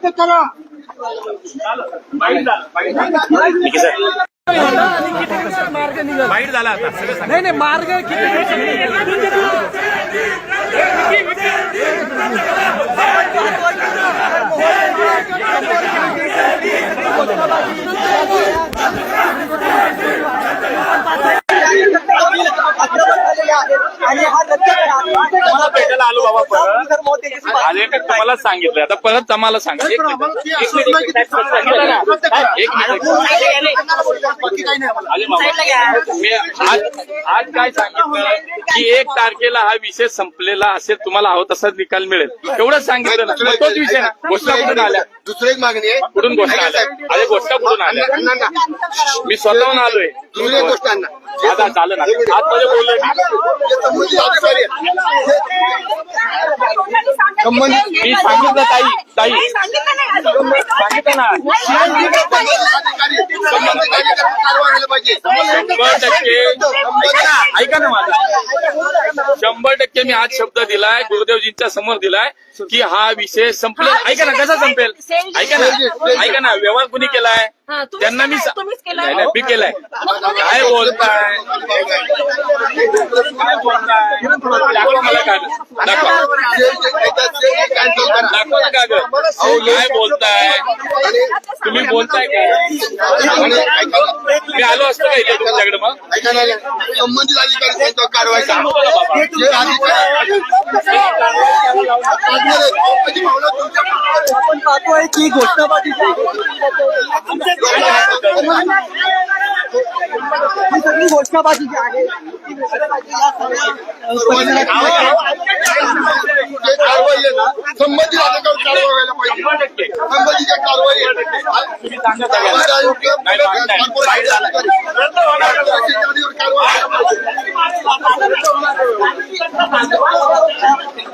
रद्द करा. वाईट झाला आता सगळं नाही नाही मार्ग आणि हा रद्द करा. तुम्हाला भेटायला आलो बाबा परत आले तर तुम्हाला सांगितलं आता परत आम्हाला सांगा. एक मिनिट आले बाबा मी आज काय सांगितलं की 1 तारखेला हा विषय संपलेला असेल तुम्हाला हवं तसा निकाल मिळेल एवढंच सांगितलं ना. मग तोच विषय ना. घोषणा कुठून आल्या दुसरी एक मागणी आहे. कुठून घोषणा आल्या अरे घोषणा कुठून आल्या मी स्वतःहून आलोय. दुसरी एक गोष्ट अण्णा आता झालं ना आतमध्ये बोललोय संबंधित अधिकारी मी सांगितलं ताई सांगितलं ना 100% ऐका ना माझा 100% मी आज शब्द दिलाय गुरुदेवजींच्या समोर दिलाय की हा विषय संपला. ऐका ना कसा संपेल ऐका ना व्यवहार कुणी केलाय त्यांना मी मी केलाय. काय बोलताय दाखवा मला कागद दाखवा ना कागद. काय बोलताय तुम्ही बोलताय काय मी आलो असतो का इथे तुमच्याकडे मग संबंधित अधिकारी त्यांच्यावर कारवाई करा. आपण पाहतोय की घोषणाबाजी सगळी घोषणाबाजी जी आहे कारवाई आहे ना संबंधित अधिकारी कारवाई व्हायला पाहिजे. संबंधित कारवाई तुम्ही सांगत कारवाई